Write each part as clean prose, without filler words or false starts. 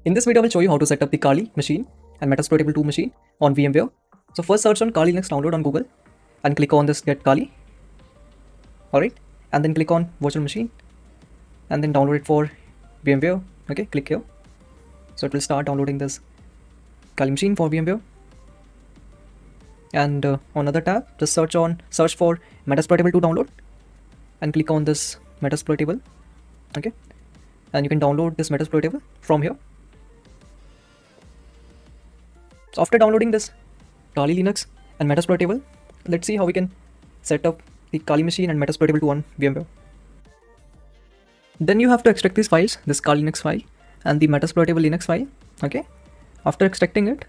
In this video, I will show you how to set up the Kali machine and Metasploitable 2 machine on VMware. So first search on Kali Linux download on Google and click on this get Kali. Alright, and then click on virtual machine and then download it for VMware. Okay, click here. So it will start downloading this Kali machine for VMware. And on another tab, just search for Metasploitable 2 download and click on this Metasploitable. Okay, and you can download this Metasploitable from here. So after downloading this Kali Linux and Metasploitable, let's see how we can set up the Kali machine and Metasploitable 2 on VMware. Then you have to extract these files, this Kali Linux file and the Metasploitable Linux file. Okay, after extracting it,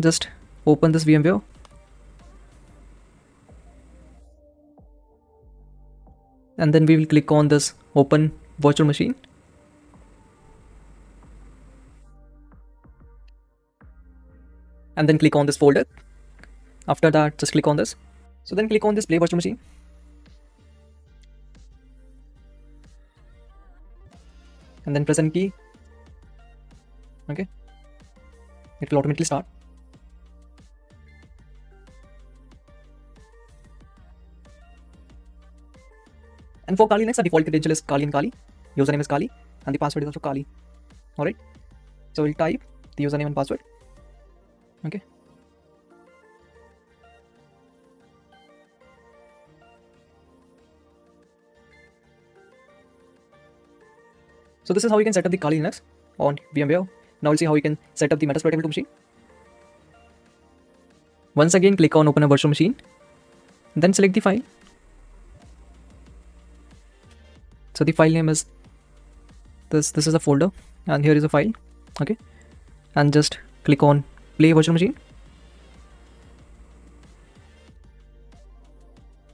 just open this VMware and then we will click on this open virtual machine. And then click on this folder. After that, just click on this. So then click on this play virtual machine. And then press N key. Okay. It will automatically start. And for Kali Linux, the default credential is Kali and Kali. Username is Kali and the password is also Kali. Alright. So we'll type the username and password. Okay. So this is how you can set up the Kali Linux on VMware. Now we'll see how you can set up the Metasploitable 2 machine. Once again, click on open a virtual machine. Then select the file. So the file name is this is a folder and here is a file. Okay. And just click on play virtual machine.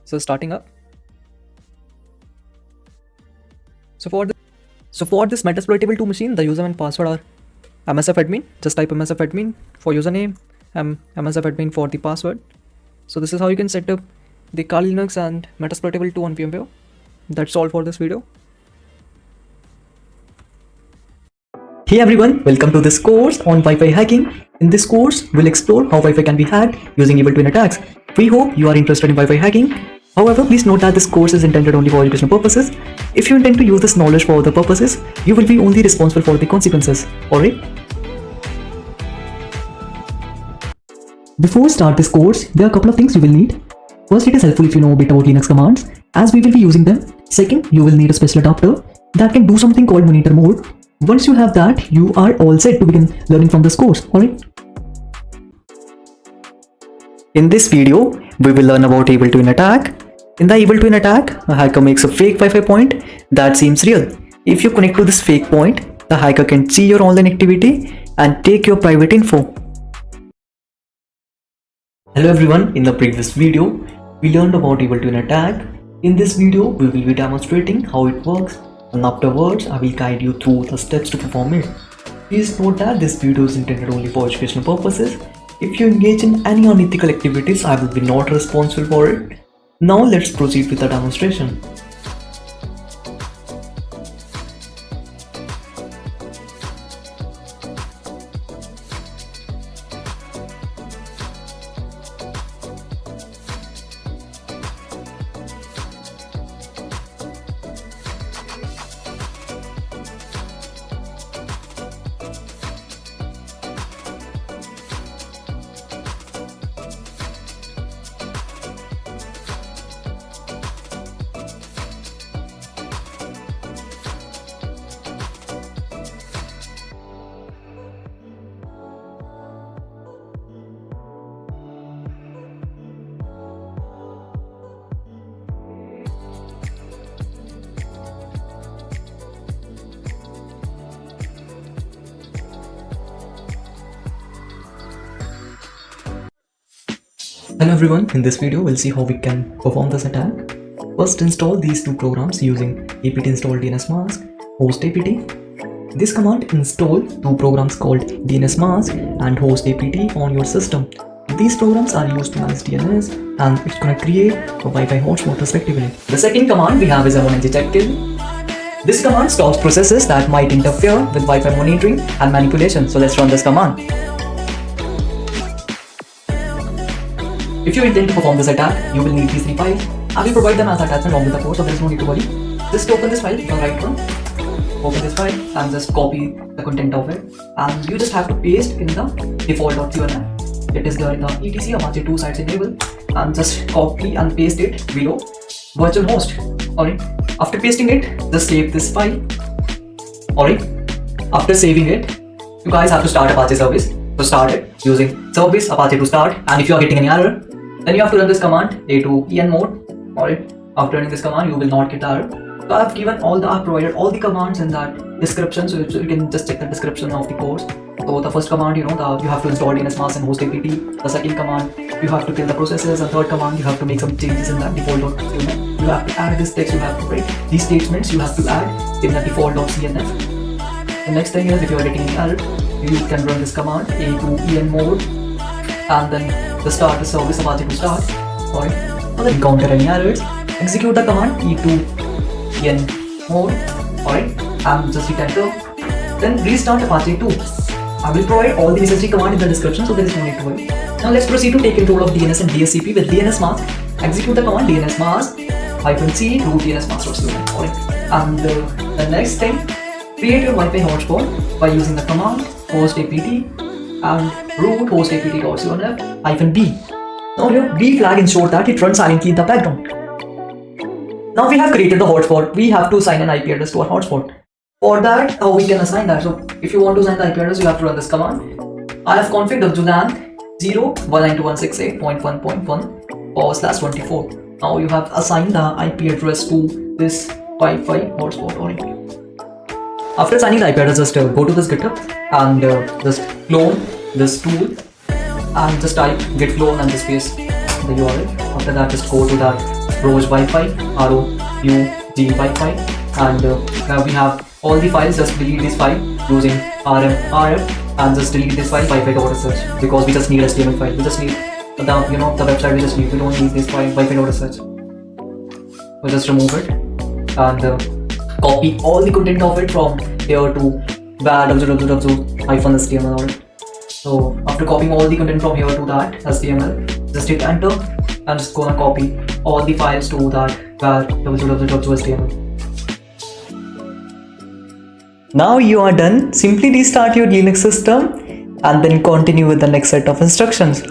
So starting up. So for this Metasploitable 2 machine, the username and password are msfadmin. Just type msfadmin for username and msfadmin for the password. So this is how you can set up the Kali Linux and Metasploitable 2 on VMware. That's all for this video. Hey everyone, welcome to this course on Wi-Fi hacking. In this course, we'll explore how Wi-Fi can be hacked using evil twin attacks. We hope you are interested in Wi-Fi hacking. However, please note that this course is intended only for educational purposes. If you intend to use this knowledge for other purposes, you will be only responsible for the consequences. Alright? Before start this course, there are a couple of things you will need. First, it is helpful if you know a bit about Linux commands, as we will be using them. Second, you will need a special adapter that can do something called monitor mode. Once you have that, you are all set to begin learning from this course, alright? In this video, we will learn about evil twin attack. In the evil twin attack, a hacker makes a fake Wi-Fi point that seems real. If you connect to this fake point, the hacker can see your online activity and take your private info. Hello everyone, in the previous video, we learned about evil twin attack. In this video, we will be demonstrating how it works, and afterwards, I will guide you through the steps to perform it. Please note that this video is intended only for educational purposes. If you engage in any unethical activities, I will be not responsible for it. Now let's proceed with the demonstration. Hello everyone, in this video we'll see how we can perform this attack. First, install these two programs using apt install dnsmask, host apt. This command install two programs called dnsmask and host apt on your system. These programs are used to manage DNS and it's gonna create a Wi-Fi hotspot respectively. The second command we have is a 1ng checkkill. This command stops processes that might interfere with Wi-Fi monitoring and manipulation. So let's run this command. If you intend to perform this attack, you will need these three files. I will provide them as attachment along with the code, so there is no need to worry. Just open this file, the right one. Open this file and just copy the content of it. And you just have to paste in the default.cnf. It is there in the etc Apache 2 sites enable. And just copy and paste it below virtual host. Alright. After pasting it, just save this file. Alright. After saving it, you guys have to start Apache service. So start it using service Apache to start. And if you are getting any error, then you have to run this command a2en mode. Alright. After running this command, you will not get the error. So I've provided all the commands in that description, so you can just check the description of the course. So the first command, you have to install DNS mask and host apt. The second command, you have to kill the processes, and third command, you have to make some changes in that default.cnf. You have to add this text, you have to write these statements, you have to add in the default.cnf. The next thing is, if you are getting any error, you can run this command a2en mode, and then the start the service Apache to start. Alright. So then encounter any errors, execute the command e2en mode. Alright, and just hit enter. Then restart Apache 2. I will provide all the necessary command in the description, so there is no need to worry. Now let's proceed to take control of DNS and DSCP with DNS mask. Execute the command DNS mask -c root DNS mask.cnf. Alright, and the next thing, create your Wi-Fi hotspot by using the command host apt and root host apt.cnf-b. Now your B flag ensures that it runs silently in the background. Now we have created the hotspot. We have to assign an IP address to our hotspot. For that, how we can assign that? So if you want to assign the IP address, you have to run this command. I have configured WLAN 0.192.168.1.1/24. Now you have assigned the IP address to this Wi-Fi hotspot. Alright. After assigning the IP address, just go to this GitHub and just clone this tool and just type git clone and just paste the URL. After that, just go to that Roj Wi-Fi, ROUG Wi-Fi, and now we have all the files. Just delete this file using rf and just delete this file Wi-Fi.sh, because we just need HTML file. We just need the website. We don't need this file Wi-Fi.sh. We just remove it and copy all the content of it from here to www-html. So after copying all the content from here to that HTML, just hit enter and just gonna copy all the files to that www.html. Now you are done. Simply restart your Linux system and then continue with the next set of instructions.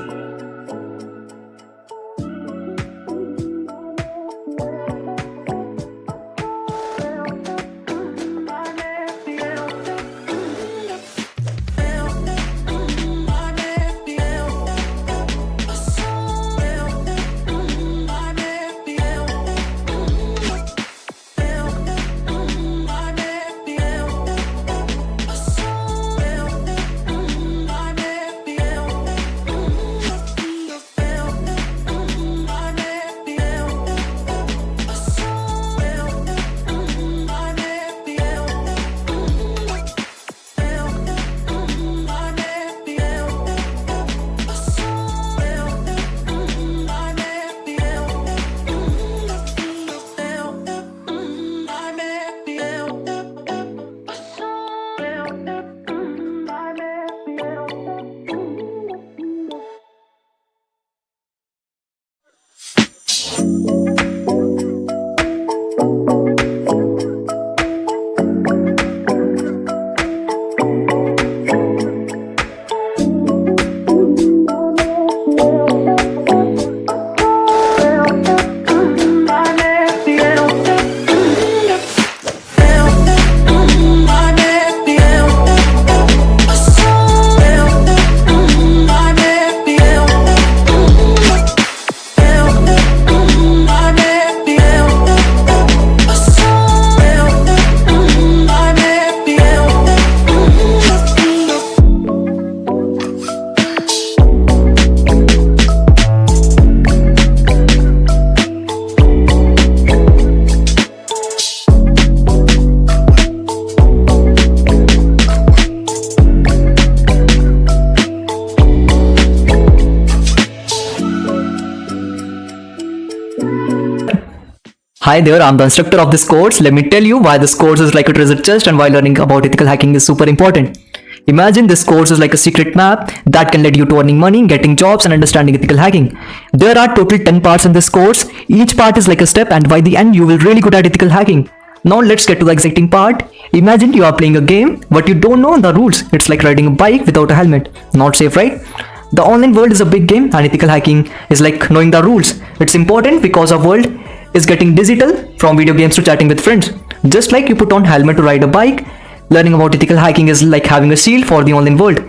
Hi there, I'm the instructor of this course. Let me tell you why this course is like a treasure chest and why learning about ethical hacking is super important. Imagine this course is like a secret map that can lead you to earning money, getting jobs, and understanding ethical hacking. There are total 10 parts in this course. Each part is like a step, and by the end, you will really good at ethical hacking. Now let's get to the exciting part. Imagine you are playing a game, but you don't know the rules. It's like riding a bike without a helmet. Not safe, right? The online world is a big game, and ethical hacking is like knowing the rules. It's important because our world is getting digital, from video games to chatting with friends. Just like you put on helmet to ride a bike, learning about ethical hacking is like having a shield for the online world.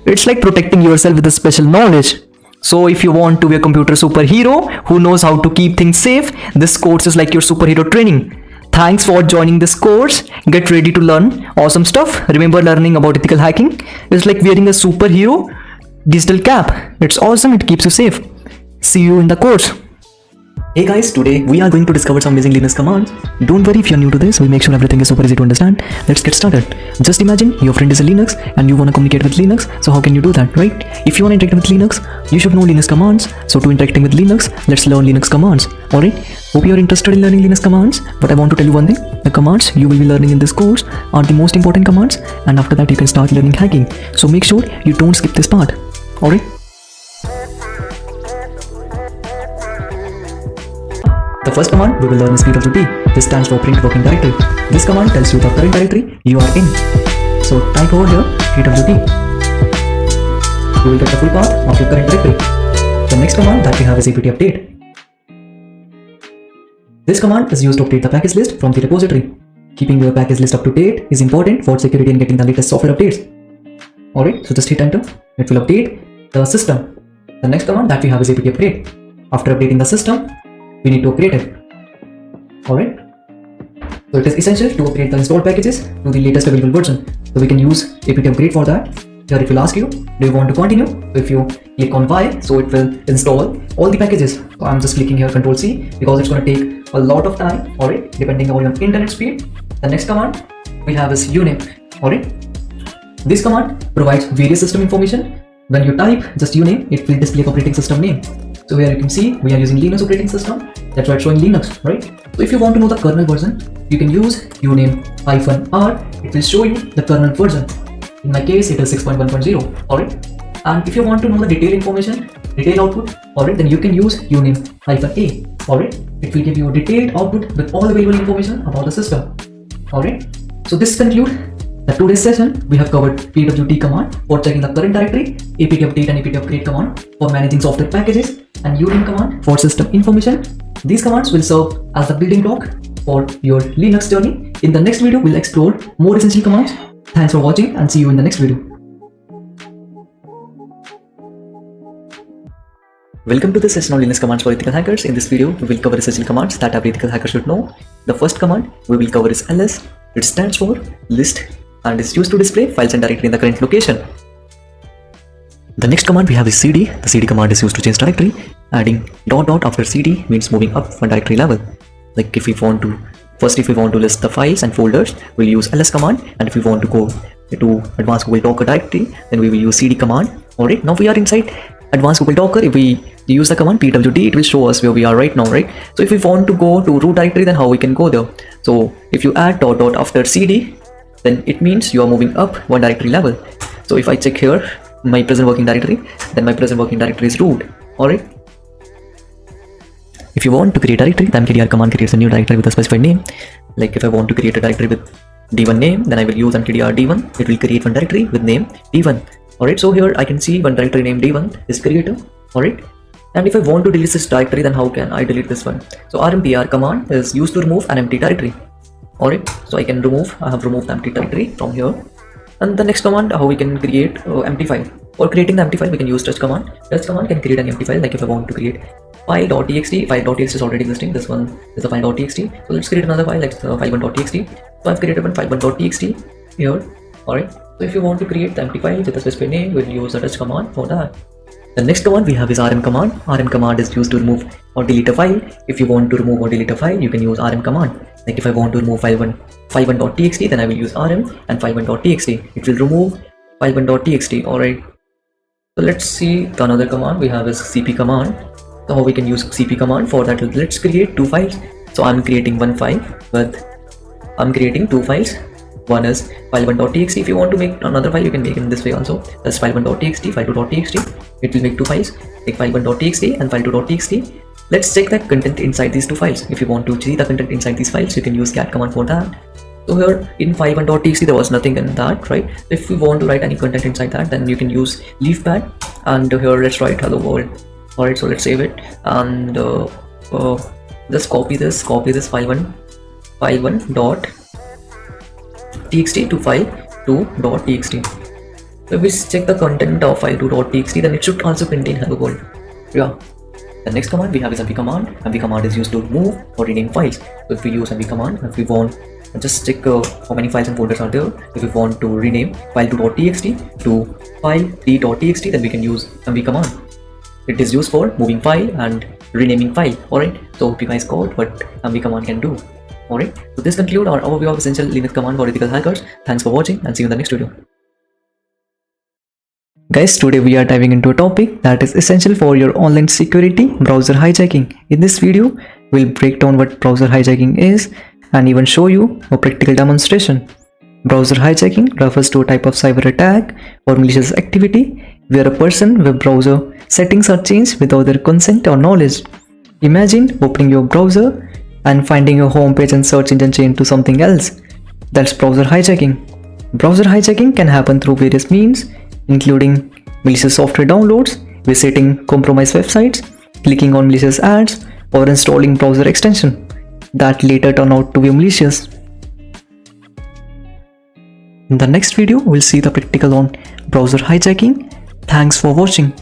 It's like protecting yourself with a special knowledge. So if you want to be a computer superhero who knows how to keep things safe, this course is like your superhero training. Thanks for joining this course. Get ready to learn awesome stuff. Remember, learning about ethical hacking is like wearing a superhero digital cap. It's awesome, it keeps you safe. See you in the course. Hey guys, today we are going to discover some amazing Linux commands. Don't worry if you're new to this, we'll make sure everything is super easy to understand. Let's get started. Just imagine your friend is a Linux and you want to communicate with Linux. So how can you do that, right? If you want to interact with Linux, you should know Linux commands. So to interacting with Linux, let's learn Linux commands. Alright, hope you're interested in learning Linux commands. But I want to tell you one thing, the commands you will be learning in this course are the most important commands, and after that you can start learning hacking. So make sure you don't skip this part. Alright. The first command we will learn is pwd. This stands for print working directory. This command tells you the current directory you are in. So type over here pwd. You will get the full path of your current directory. The next command that we have is apt update. This command is used to update the package list from the repository. Keeping your package list up to date is important for security and getting the latest software updates. Alright, so just hit enter. It will update the system. The next command that we have is apt upgrade. After updating the system, we need to upgrade it. Alright. So it is essential to upgrade the installed packages to the latest available version. So we can use apt upgrade for that. Here it will ask you, do you want to continue? So if you click on Y, so it will install all the packages. So I'm just clicking here Ctrl C because it's going to take a lot of time. Alright, depending on your internet speed. The next command we have is uname. Alright. This command provides various system information. When you type just uname, it will display operating system name. So here you can see we are using Linux operating system. That's why it's showing Linux, right? So if you want to know the kernel version, you can use uname -r. It will show you the kernel version. In my case, it is 6.1.0. Alright. And if you want to know the detailed information, detailed output, alright, then you can use uname -a. Alright. It will give you a detailed output with all available information about the system. Alright. So this concludes the today's session. We have covered pwd command for checking the current directory, apt update and apt upgrade command for managing software packages, and uname command for system information. These commands will serve as the building block for your Linux journey. In the next video, we'll explore more essential commands. Thanks for watching and see you in the next video. Welcome to the session on Linux commands for ethical hackers. In this video, we will cover essential commands that every ethical hacker should know. The first command we will cover is ls. It stands for list and is used to display files and directory in the current location. The next command we have is cd. The cd command is used to change directory. Adding dot after cd means moving up one directory level. Like if we want to list the files and folders, we'll use ls command, and if we want to go to advanced Google Docker directory, then we will use cd command. Alright, now we are inside advanced Google Docker. If we use the command pwd, it will show us where we are right now, right? So if we want to go to root directory, then how we can go there? So if you add dot after cd, then it means you are moving up one directory level. So if I check here my present working directory, then my present working directory is root. Alright. If you want to create a directory, then mkdir command creates a new directory with a specified name. Like if I want to create a directory with d1 name, then I will use mkdir d1. It will create one directory with name d1. Alright, so here I can see one directory named d1 is created. Alright. And if I want to delete this directory, then how can I delete this one? So rmpr command is used to remove an empty directory. Alright, so I have removed the empty directory from here. And the next command, how we can create empty file. For creating the empty file, we can use touch command. Touch command can create an empty file. Like if I want to create file.txt, file.txt is already existing. This one is the file.txt. So let's create another file like file1.txt. So I've created one file1.txt here. Alright, so if you want to create the empty file with a specific name, we'll use the touch command for that. The next command we have is rm command. Rm command is used to remove or delete a file. If you want to remove or delete a file, you can use rm command. Like if I want to remove file1.txt, then I will use rm and file1.txt. It will remove file1.txt. Alright. So let's see the another command we have is cp command. So how we can use cp command? For that, let's create two files. So I'm creating one file, but I'm creating two files. One is file1.txt. If you want to make another file, you can make it in this way also. That's file1.txt, file2.txt. It will make two files, like file1.txt and file2.txt. Let's check the content inside these two files. If you want to see the content inside these files, you can use cat command for that. So here in file1.txt there was nothing in that, right? If you want to write any content inside that, then you can use leave pad, and here let's write hello world. Alright, so let's save it, and just copy this file1.txt to file2.txt. So if we check the content of file2.txt, then it should also contain hello world. Yeah. The next command we have is mv command. Mv command is used to move or rename files. So if we use mv command, if we want, just check how many files and folders are there. If we want to rename file2.txt to file3.txt, then we can use mv command. It is used for moving file and renaming file. Alright, so hope you guys got what mv command can do. Alright, so this concludes our overview of essential Linux command for ethical hackers. Thanks for watching, and see you in the next video. Guys, today we are diving into a topic that is essential for your online security: browser hijacking. In this video, we'll break down what browser hijacking is and even show you a practical demonstration. Browser hijacking refers to a type of cyber attack or malicious activity where a person web browser settings are changed without their consent or knowledge. Imagine opening your browser and finding your home page and search engine changed to something else. That's browser hijacking. Browser hijacking can happen through various means, including malicious software downloads, visiting compromised websites, clicking on malicious ads, or installing browser extension that later turn out to be malicious. In the next video, we'll see the practical on browser hijacking. Thanks for watching.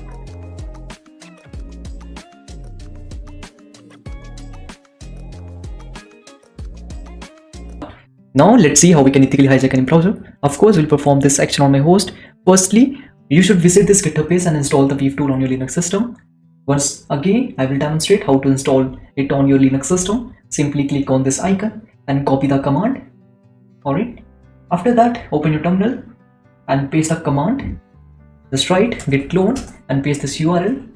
Now let's see how we can ethically hijack any browser. Of course, we'll perform this action on my host. Firstly, you should visit this GitHub page and install the Weave tool on your Linux system. Once again, I will demonstrate how to install it on your Linux system. Simply click on this icon and copy the command. Alright. After that, open your terminal and paste the command. Just write git clone and paste this URL.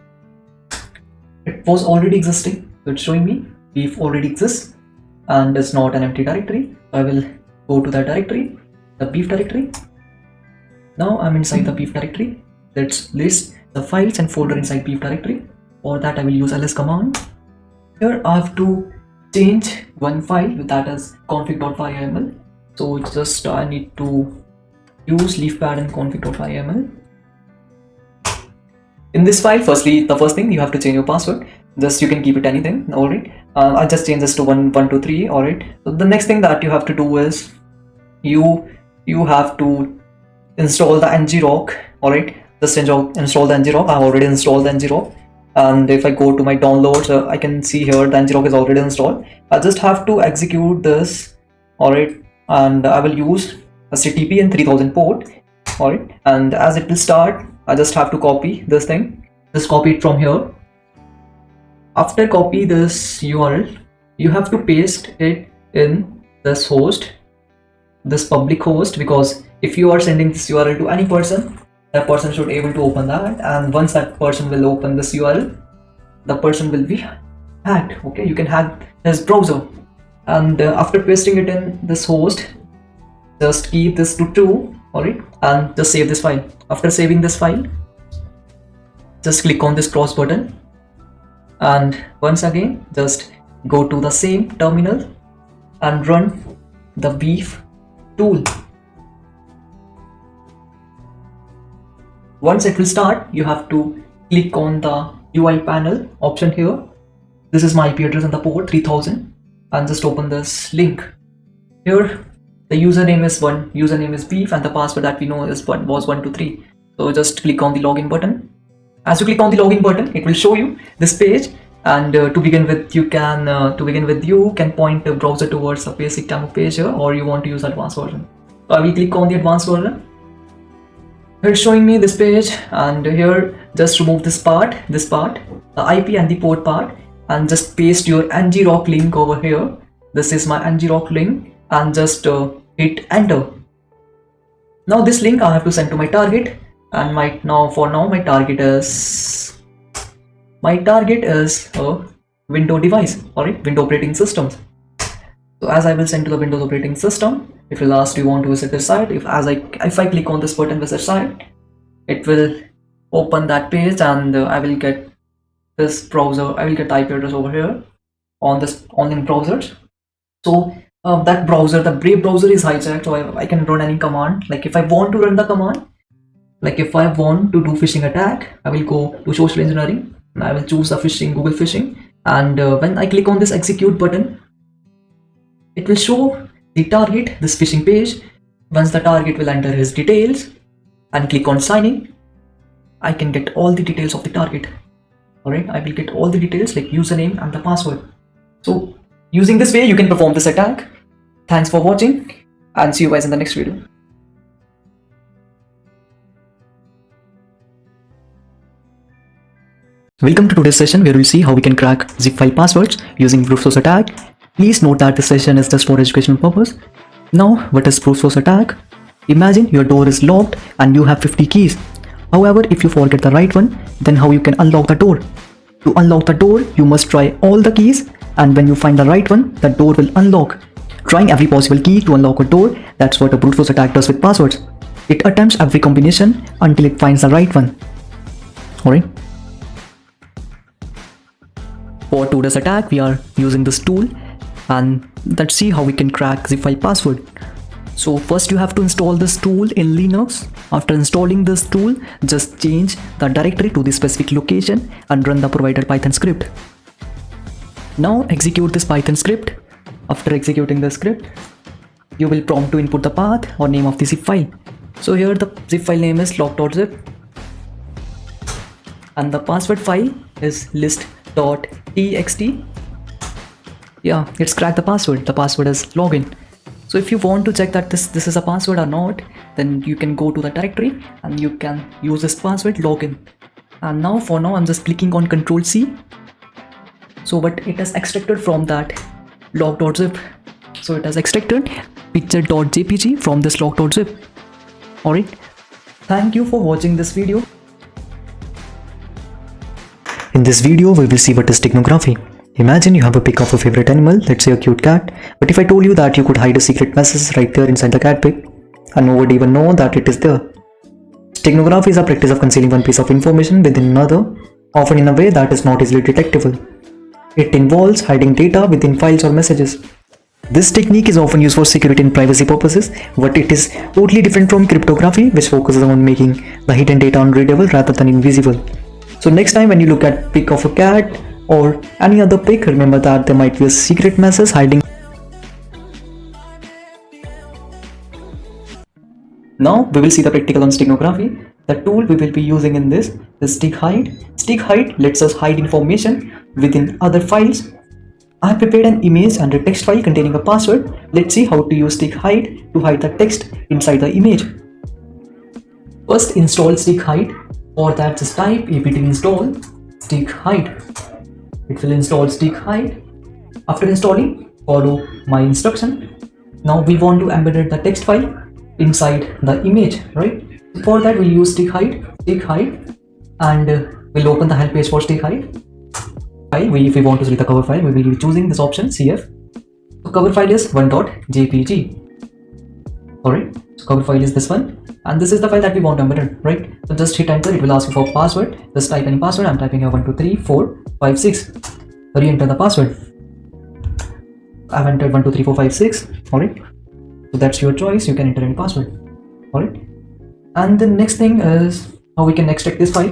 It was already existing, so it's showing me Weave already exists and it's not an empty directory. I will go to that directory, the Weave directory. Now I'm inside the Weave directory. Let's list the files and folder inside Weave directory. For that I will use ls command. Here I have to change one file, that is config.yml. So just I need to use leafpad and config.yml. In this file, firstly, the first thing you have to change your password. Just you can keep it anything. Alright. I just change this to 1123. Alright. So the next thing that you have to do is you have to install the ngrok. Alright. Just install the ngrok. I have already installed the ngrok. And if I go to my downloads, I can see here the ngrok is already installed. I just have to execute this. Alright. And I will use a CTP and 3000 port. Alright. And as it will start, I just have to copy this thing. Just copy it from here. After copy this URL, you have to paste it in this host, this public host, because if you are sending this URL to any person, that person should be able to open that, and once that person will open this URL, the person will be hacked. Okay, you can hack his browser. And after pasting it in this host, just keep this to true. Alright, and just save this file. After saving this file, just click on this cross button, and once again just go to the same terminal and run the Weave tool. Once it will start, you have to click on the UI panel option here. This is my IP address and the port 3000, and just open this link. Here the username is Weave, and the password that we know was 123. So just click on the login button. As you click on the login button, it will show you this page. And to begin with, you can point the browser towards a basic demo page here, or you want to use advanced version. So I will click on the advanced version. It's showing me this page, and here just remove this part, the IP and the port part, and just paste your ngrok link over here. This is my ngrok link, and just hit enter. Now this link I have to send to my target, and my target is a Windows device, alright, Windows operating systems. So as I will send to the Windows operating system, it will ask, do you want to visit this site? If I click on this button, visit site, it will open that page, and I will get this browser. I will get the IP address over here on this online browsers. So that browser, the Brave browser, is hijacked, so I can run any command. Like if I want to run the command, like if I want to do phishing attack, I will go to social engineering and I will choose the phishing, Google phishing, and when I click on this execute button, it will show the target, this phishing page. Once the target will enter his details and click on sign in, I can get all the details of the target. Alright, I will get all the details like username and the password. So using this way, you can perform this attack. Thanks for watching, and see you guys in the next video. Welcome to today's session, where we'll see how we can crack zip file passwords using brute force attack. Please note that this session is just for educational purpose. Now, what is brute force attack? Imagine your door is locked and you have 50 keys. However, if you forget the right one, then how you can unlock the door? To unlock the door, you must try all the keys, and when you find the right one, the door will unlock. Trying every possible key to unlock a door, that's what a brute force attack does with passwords. It attempts every combination until it finds the right one. Alright. For today's attack, we are using this tool, and let's see how we can crack zip file password. So first you have to install this tool in Linux. After installing this tool, just change the directory to the specific location and run the provided Python script. Now execute this Python script. After executing the script, you will prompt to input the path or name of the zip file. So here the zip file name is log.zip and the password file is list.txt. Yeah, it's cracked the password. The password is login. So if you want to check that this is a password or not, then you can go to the directory and you can use this password login. And now for now I'm just clicking on Ctrl C. So but it has extracted from that log.zip. So it has extracted picture.jpg from this log.zip. Alright. Thank you for watching this video. In this video we will see what is steganography. Imagine you have a pic of a favorite animal, let's say a cute cat, but if I told you that you could hide a secret message right there inside the cat pic and no one would even know that it is there. Steganography is a practice of concealing one piece of information within another, often in a way that is not easily detectable. It involves hiding data within files or messages. This technique is often used for security and privacy purposes, but it is totally different from cryptography, which focuses on making the hidden data unreadable rather than invisible. So next time when you look at pic of a cat or any other pic, remember that there might be a secret message hiding. Now we will see the practical on steganography. The tool we will be using in this is stick hide. Stick hide lets us hide information within other files. I have prepared an image and a text file containing a password. Let's see how to use stick hide to hide the text inside the image. First install stick hide. For that just type apt install stick hide. It will install stick hide. After installing, follow my instruction. Now we want to embed the text file inside the image, right? For that we'll use stick hide, and we'll open the help page for stick hide. If we want to select the cover file, we will be choosing this option CF. So cover file is 1.jpg. Alright, so cover file is this one, and this is the file that we want to embed, right? So just hit enter. It will ask you for password. Just type any password. I'm typing here 123456. Re-enter the password. I've entered 123456. Alright, so that's your choice. You can enter any password. Alright, and the next thing is how we can extract this file.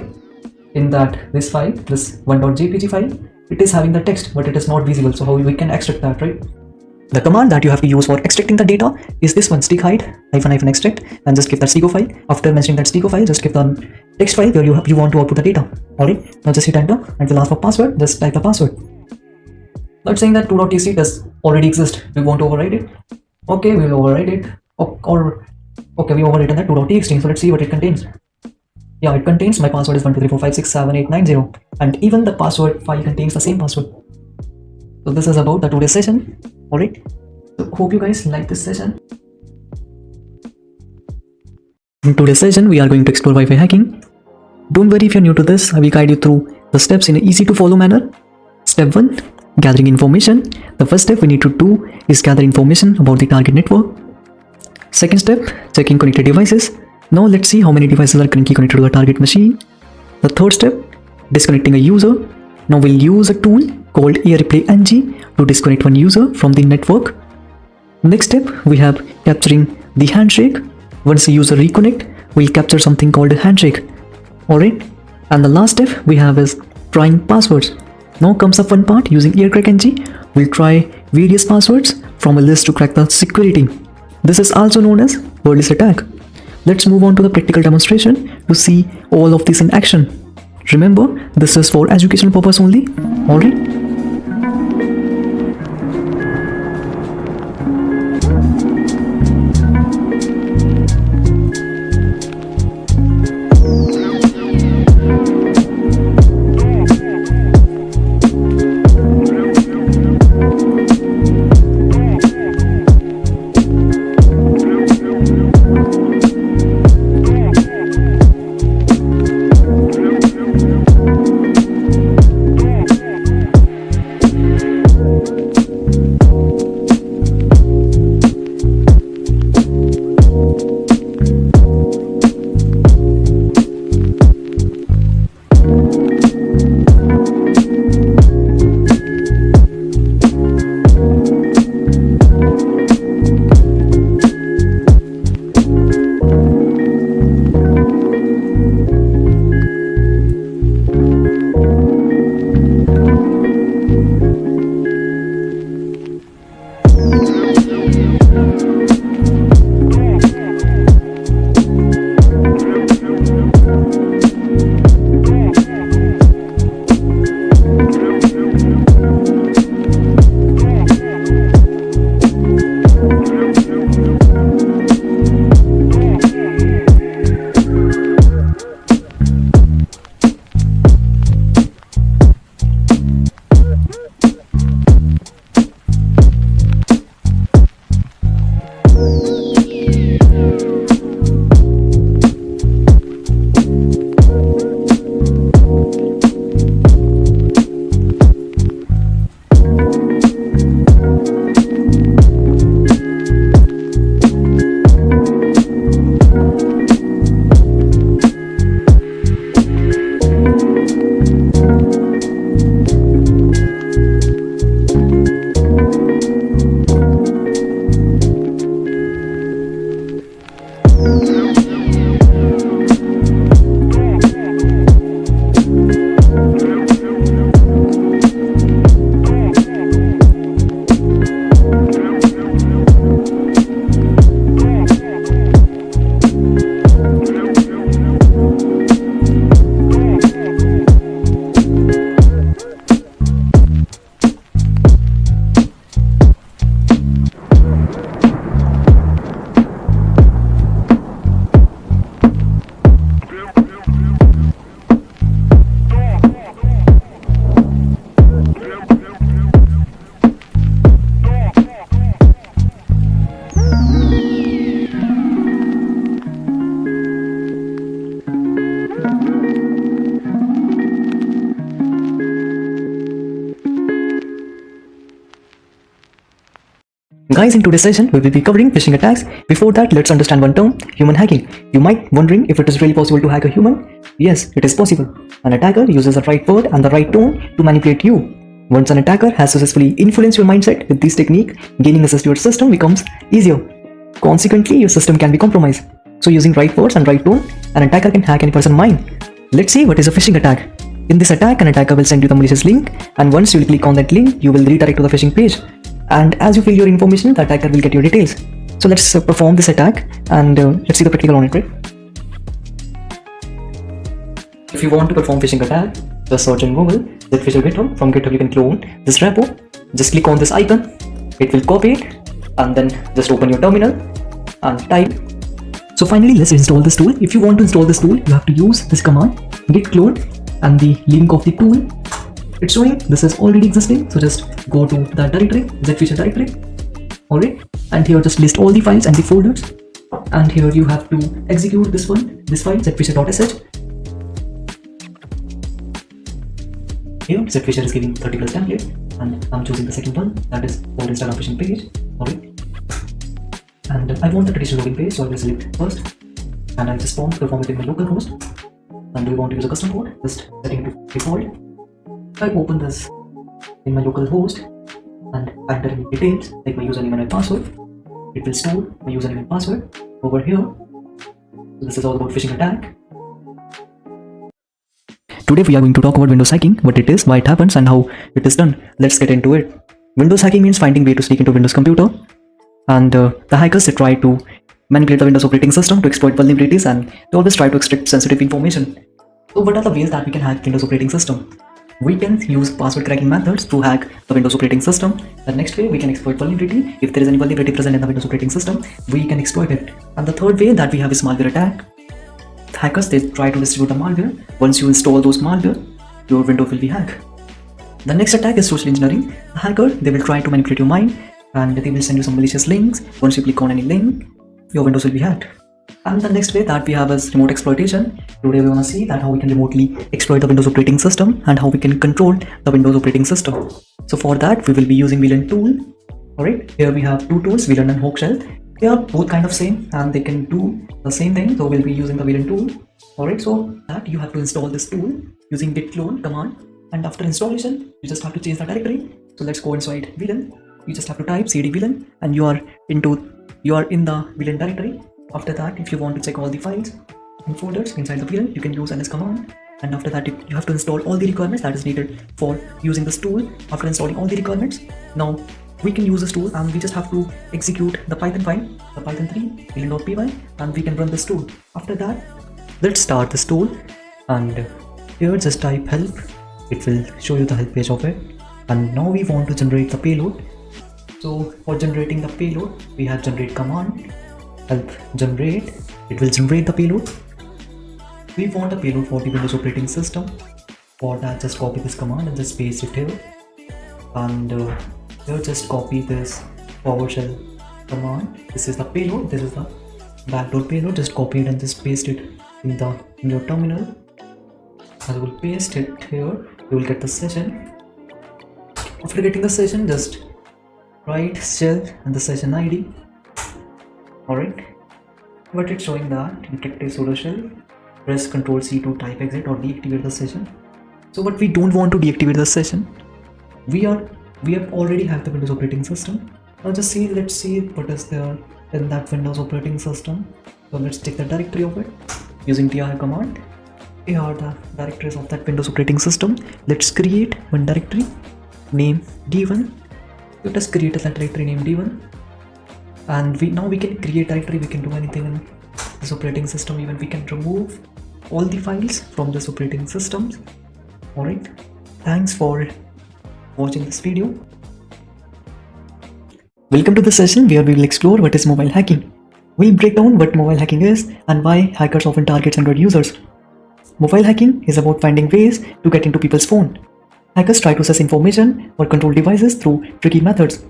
In that this 1.jpg file, it is having the text but it is not visible. So how we can extract that, right? The command that you have to use for extracting the data is this one, stick hide -extract, and just give that stego file. After mentioning that stego file, just give the text file where you want to output the data. Alright, now just hit enter and it will ask for password. Just type the password. Not saying that 2.txt does already exist. We want to override it. Okay, we will override it. Okay, we overwritten that 2.txt. So let's see what it contains. Yeah, it contains my password is 1234567890, and even the password file contains the same password. So this is about the today's session. Alright, so hope you guys like this session. In today's session, we are going to explore Wi-Fi hacking. Don't worry if you're new to this, I will guide you through the steps in an easy to follow manner. Step 1. gathering information. The first step we need to do is gather information about the target network. Second step, checking connected devices. Now let's see how many devices are currently connected to the target machine. The third step, disconnecting a user. Now we'll use a tool called AirPlay NG to disconnect one user from the network. Next step, we have capturing the handshake. Once the user reconnect, we'll capture something called a handshake. Alright, and the last step we have is trying passwords. Now comes the fun part. Using AirCrack NG, we'll try various passwords from a list to crack the security. This is also known as wordless attack. Let's move on to the practical demonstration to see all of this in action. Remember, this is for educational purpose only. Alright. Guys, in today's session, we will be covering phishing attacks. Before that, let's understand one term, human hacking. You might wondering if it is really possible to hack a human. Yes, it is possible. An attacker uses the right word and the right tone to manipulate you. Once an attacker has successfully influenced your mindset with this technique, gaining access to your system becomes easier. Consequently, your system can be compromised. So using right words and right tone, an attacker can hack any person's mind. Let's see what is a phishing attack. In this attack, an attacker will send you the malicious link, and once you will click on that link, you will redirect to the phishing page. And as you fill your information, the attacker will get your details. So let's perform this attack, and let's see the practical on it, right? If you want to perform phishing attack, just search in Google zfisher GitHub. From GitHub you can clone this repo. Just click on this icon, it will copy it, and then just open your terminal and type. So finally, let's install this tool. If you want to install this tool, you have to use this command git clone, and the link of the tool it's showing this is already existing. So just go to that directory, zfisher directory. Alright, and here just list all the files and the folders, and here you have to execute this file zfisher.sh. here set fisher is giving 30 plus template, and I'm choosing the second one, that is for Instagram phishing page. Alright, and I want the traditional login page, so I will select first, and I just want to perform it in my local host. And do you want to use a custom code? Just setting to default. I open this in my local host and enter in details like my username and my password. It will store my username and password over here. So this is all about phishing attack. Today we are going to talk about Windows hacking, what it is, why it happens, and how it is done. Let's get into it. Windows hacking means finding way to sneak into Windows computer, and the hackers, they try to manipulate the Windows operating system to exploit vulnerabilities, and they always try to extract sensitive information. So what are the ways that we can hack Windows operating system? We can use password cracking methods to hack the Windows operating system. The next way, we can exploit vulnerability. If there is any vulnerability present in the Windows operating system, we can exploit it. And the third way that we have is malware attack. The hackers, they try to distribute the malware. Once you install those malware, your Windows will be hacked. The next attack is social engineering. The hacker, they will try to manipulate your mind, and they will send you some malicious links. Once you click on any link, your Windows will be hacked. And the next way that we have is remote exploitation. Today we want to see that how we can remotely exploit the Windows operating system and how we can control the Windows operating system. So for that we will be using VLAN tool. Alright, here we have two tools, VLAN and Hawk Shell. They are both kind of same and they can do the same thing. So we'll be using the VLAN tool. Alright, so that you have to install this tool using git clone command, and after installation you just have to change the directory. So let's go inside VLAN. You just have to type cd VLAN and you are in the VLAN directory. After that, if you want to check all the files and folders inside the VLAN, you can use ls command, and after that you have to install all the requirements that is needed for using this tool. After installing all the requirements, now we can use this tool and we just have to execute the Python file, the python3 VLAN.py, and we can run this tool. After that, let's start this tool, and here just type help. It will show you the help page of it, and now we want to generate the payload. So for generating the payload, we have generate command, help generate. It will generate the payload. We want a payload for the Windows operating system. For that, just copy this command and just paste it here, and here just copy this PowerShell command. This is the payload, this is the backdoor payload. Just copy it and just paste it in your terminal. I will paste it here. You will get the session. After getting the session, just write shell and the session ID. Alright, but it's showing that detective sudo shell. Press Ctrl C to type exit or deactivate the session. So but we don't want to deactivate the session. We have already hacked the Windows operating system. Now let's see what is there in that Windows operating system. So let's take the directory of it using dir command. Here are the directories of that Windows operating system. Let's create one directory, name d1. Let us create a directory named d1. And now we can create directory. We can do anything in this operating system. Even we can remove all the files from this operating system. Alright, thanks for watching this video. Welcome to the session where we will explore what is mobile hacking. We'll break down what mobile hacking is and why hackers often target Android users. Mobile hacking is about finding ways to get into people's phone. Hackers try to access information or control devices through tricky methods.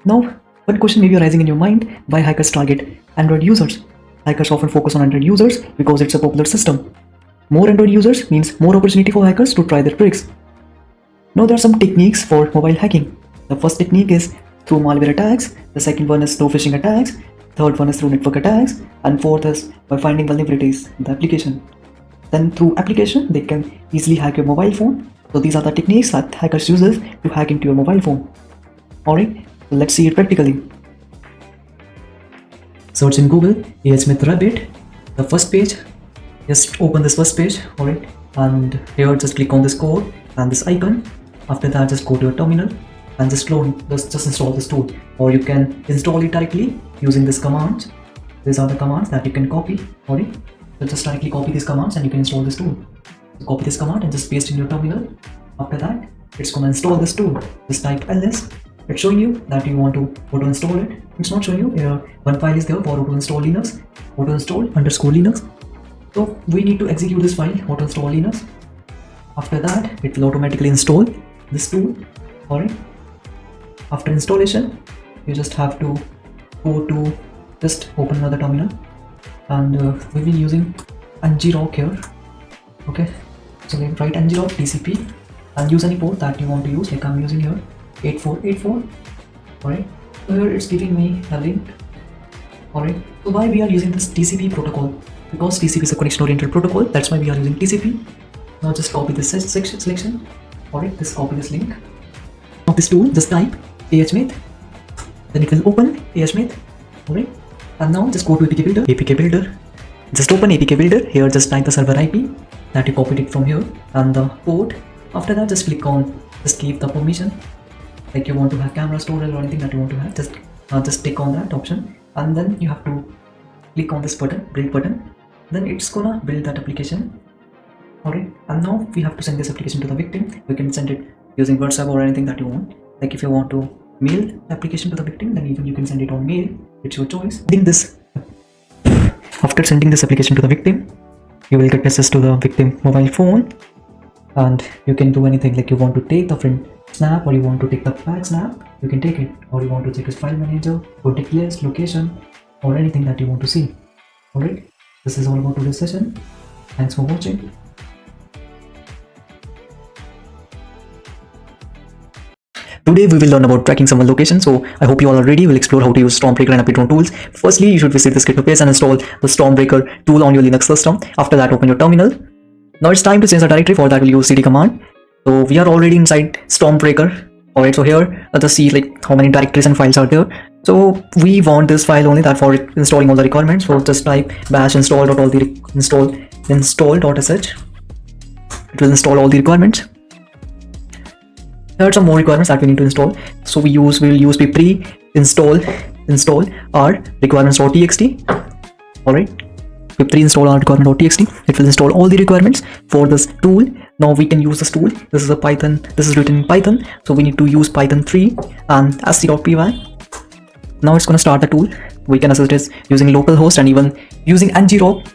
Now, one question may be arising in your mind: why hackers target Android users? Hackers often focus on Android users because it's a popular system. More Android users means more opportunity for hackers to try their tricks. Now there are some techniques for mobile hacking. The first technique is through malware attacks, the second one is through phishing attacks, third one is through network attacks, and fourth is by finding vulnerabilities in the application. Then through application, they can easily hack your mobile phone. So these are the techniques that hackers uses to hack into your mobile phone. Alright. Let's see it practically. Search in Google AHSmithRabbit. The first page, just open this first page. Alright, and here just click on this code and this icon. After that, just go to your terminal and just install this tool, or you can install it directly using this command. These are the commands that you can copy. Alright, so just directly copy these commands and you can install this tool. So copy this command and just paste in your terminal. After that, it's gonna install this tool. Just type ls. It's showing you that you want to auto install it. It's not showing you. Here one file is there for auto install Linux, auto install _Linux. So we need to execute this file, auto install Linux. After that, it will automatically install this tool. Alright. After installation, you just have to go to just open another terminal, and we'll be using ngrok here. Okay. So we write ngrok tcp and use any port that you want to use. Like I'm using here 8484. Alright, so here it's giving me a link. Alright, so why we are using this TCP protocol? Because TCP is a connection oriented protocol, that's why we are using TCP. Now just copy this section selection. Alright, just copy this link of this tool, just type ahmeth, then it will open ahmeth. Alright, and now just go to APK Builder. Just open APK Builder. Here just type the server IP that you copied it from here and the port. After that just click on, just give the permission, like you want to have camera storage or anything that you want to have, just click on that option, and then you have to click on this button, build button, then it's gonna build that application. Alright, and now we have to send this application to the victim. We can send it using WhatsApp or anything that you want. Like if you want to mail the application to the victim, then even you can send it on mail, it's your choice. After sending this application to the victim, you will get access to the victim mobile phone, and you can do anything. Like you want to take the front snap or you want to take the back snap, you can take it, or you want to check his file manager, contact list, location, or anything that you want to see. Alright, this is all about today's session. Thanks for watching. Today we will learn about tracking someone's location, so I hope you all are ready. We'll explore how to use Stormbreaker and AppDrone tools. Firstly, you should visit this GitHub page and install the Stormbreaker tool on your Linux system. After that, open your terminal. Now it's time to change the directory. For that, we'll use cd command. So we are already inside Stormbreaker. Alright, so here let us see like how many directories and files are there. So we want this file only, that for installing all the requirements. So just type bash install.sh. It will install all the requirements. There are some more requirements that we need to install. So we will use pip3 install our requirements.txt. Alright, pip3 install our requirement.txt. It will install all the requirements for this tool. Now we can use this tool. This is a Python. This is written in Python. So we need to use Python 3 and sc.py. Now it's gonna start the tool. We can access this using localhost and even using ngrok.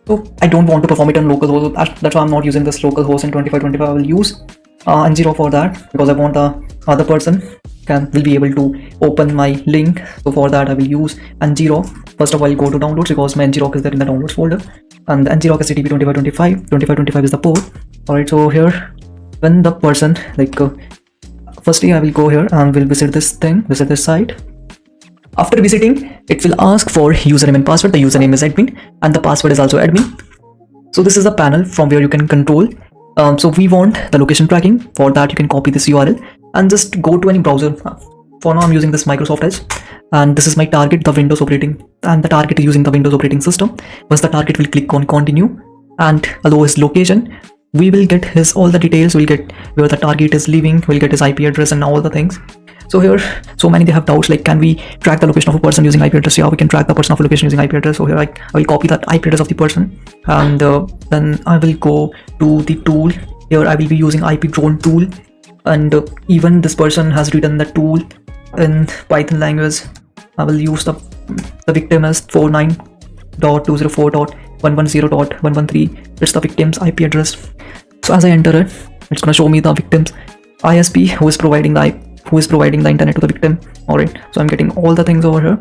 So I don't want to perform it on localhost. That's why I'm not using this localhost in 2525. I will use ngrok for that, because I want the other person will be able to open my link. So for that I will use ngrok. First of all, I'll go to downloads because my ngrok is there in the downloads folder, and the ngrok is HTTP 2525 is the port. Alright, so here when the person firstly I will go here and will visit this site. After visiting, it will ask for username and password. The username is admin and the password is also admin. So this is a panel from where you can control. So we want the location tracking. For that you can copy this URL and just go to any browser. For now I'm using this Microsoft Edge, and this is my target, the Windows operating, and the target is using the Windows operating system. Once the target will click on continue and allow his location, we will get his all the details. We'll get where the target is living, we'll get his IP address and all the things. So here so many they have doubts, like can we track the location of a person using IP address? Yeah, we can track the person of a location using IP address. So here I will copy that IP address of the person, and then I will go to the tool. Here I will be using IPDrone tool, and even this person has written the tool in Python language. I will use the victim as 49.204.110.113. It's the victim's IP address. So as I enter it, it's gonna show me the victim's ISP who is providing the internet to the victim. Alright, so I'm getting all the things over here.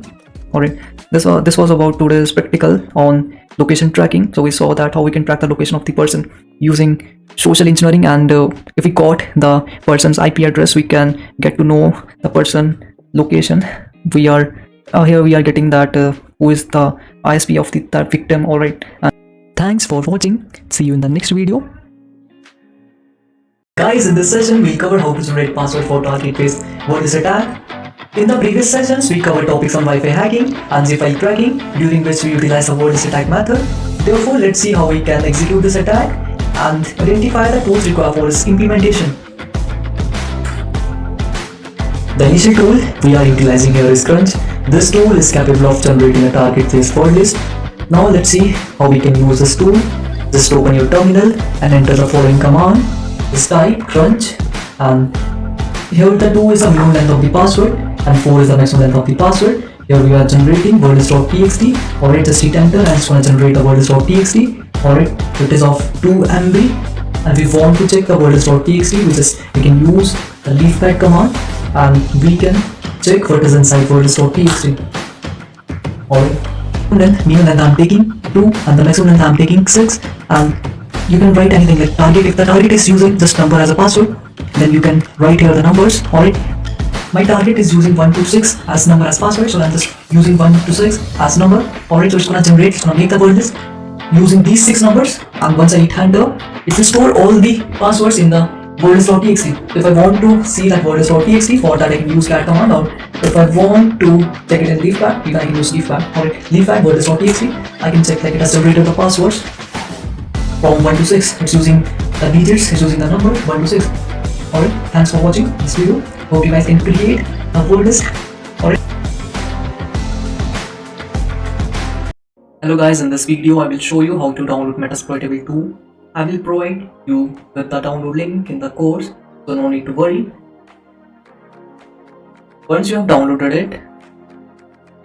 Alright, this was about today's practical on location tracking. So we saw that how we can track the location of the person using social engineering, and if we got the person's IP address, we can get to know the person location. We are here we are getting that who is the ISP of that victim. Alright, thanks for watching. See you in the next video. Guys, in this session we'll cover how to generate password for target-based wordless attack. In the previous sessions we covered topics on Wi-Fi hacking and zip file tracking, during which we utilize the wordless attack method. Therefore, let's see how we can execute this attack and identify the tools required for its implementation. The initial tool we are utilizing here is Crunch. This tool is capable of generating a target-based word list. Now let's see how we can use this tool. Just open your terminal and enter the following command. Just type crunch, and here the 2 is the minimum length of the password and 4 is the maximum length of the password. Here we are generating wordlist.txt. Alright, just hit enter and it's going to generate the wordlist.txt. Alright, it is of 2 MB, and we want to check the wordlist.txt, which is we can use the leafpad command and we can check what is inside wordlist.txt. Alright, and then minimum length I'm taking 2 and the maximum length I'm taking 6, and you can write anything like target. If the target is using just number as a password, Then you can write here the numbers. Alright. My target is using 126 as number as password, so I'm just using 126 as number. Alright, so it's gonna generate, it's gonna make the word list using these 6 numbers, and once I hit enter, it will store all the passwords in the wordlist.txt. If I want to see that wordlist.txt, for that I can use cat command, or if I want to check it in leafpad, I can use leafpad. Alright, leafpad wordlist.txt, I can check like it has generated the passwords from 1 to 6. It's using the digits, it's using the number 1 to 6. Alright, thanks for watching this video. Hope you guys can create a word list. Alright. Hello guys, in this video I will show you how to download Metasploitable 2. I will provide you with the download link in the course, so no need to worry. Once you have downloaded it,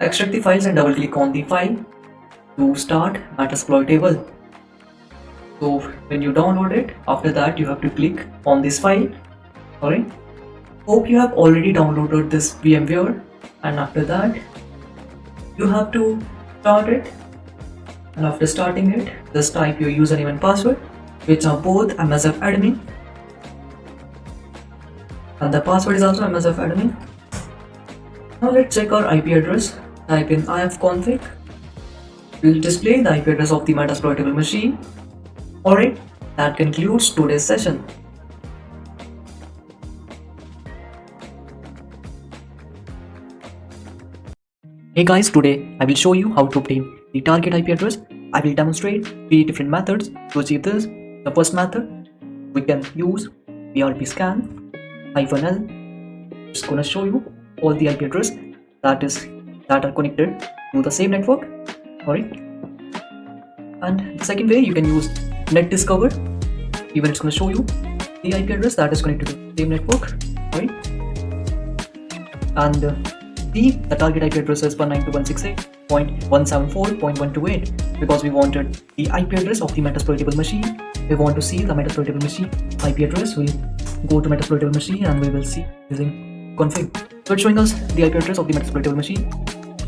extract the files and double click on the file to start Metasploitable. So when you download it, after that you have to click on this file. Alright. Hope you have already downloaded this VMware, and after that you have to start it, and after starting it just type your username and password, which are both MSF admin, and the password is also MSF admin. Now let's check our IP address. Type in ifconfig. Will display the IP address of the Metasploitable machine. Alright, that concludes today's session. Hey guys, today I will show you how to obtain the target IP address. I will demonstrate 3 different methods to achieve this. The first method, we can use VRP scan -L. It's gonna show you all the IP address that are connected to the same network. Alright. And the second way, you can use net discover. Even it's gonna show you the IP address that is connected to the same network. Alright. And the target IP address is 192.168.174.128 because we wanted the IP address of the Metasploitable machine. We want to see the Metasploitable machine IP address. We'll go to Metasploitable machine and we will see using config. So it's showing us the IP address of the Metasploitable machine,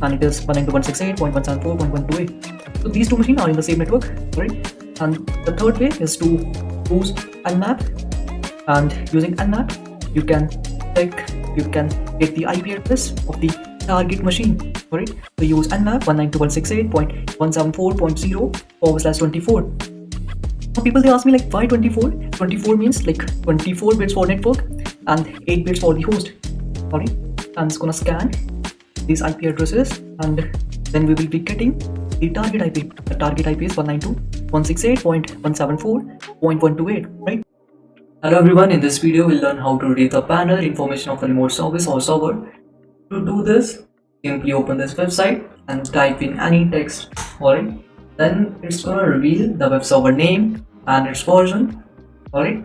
and it is 192.168.174.128. So these two machines are in the same network, right? And the third way is to use nmap, and using nmap you can get the IP address of the target machine. Alright, so use nmap 192.168.174.0/24. Now people, they ask me like, why 24? 24 means like 24 bits for network and 8 bits for the host. Alright, I'm just gonna scan these IP addresses, and then we will be getting the target IP. The target IP is 192.168.174.128, right? Hello everyone, in this video we'll learn how to read the panel information of the remote service or server. To do this, simply open this website and type in any text. Alright, then it's gonna reveal the web server name and its version. Alright,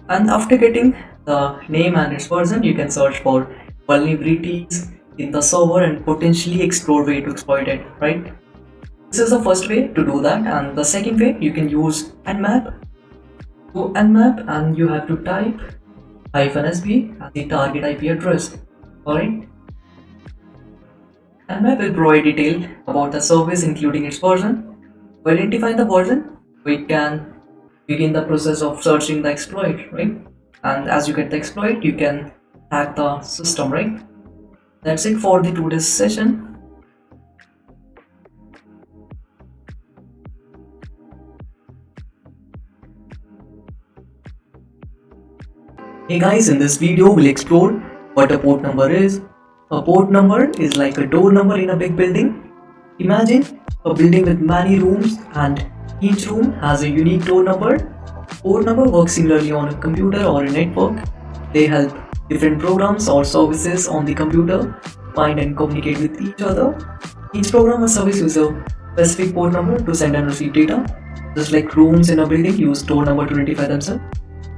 and after getting the name and its version, you can search for vulnerabilities in the server and potentially explore way to exploit it, right? This is the first way to do that, and the second way, you can use nmap. Go nmap and you have to type -sb and the target IP address. Alright. Nmap will provide detail about the service including its version. To identify the version, we can begin the process of searching the exploit, right? And as you get the exploit, you can hack the system, right? That's it for the today's session. Hey guys, in this video we'll explore what a port number is. A port number is like a door number in a big building. Imagine a building with many rooms and each room has a unique door number. Port number works similarly on a computer or a network. They help different programs or services on the computer find and communicate with each other. Each program or service uses a specific port number to send and receive data. Just like rooms in a building use door number to identify themselves.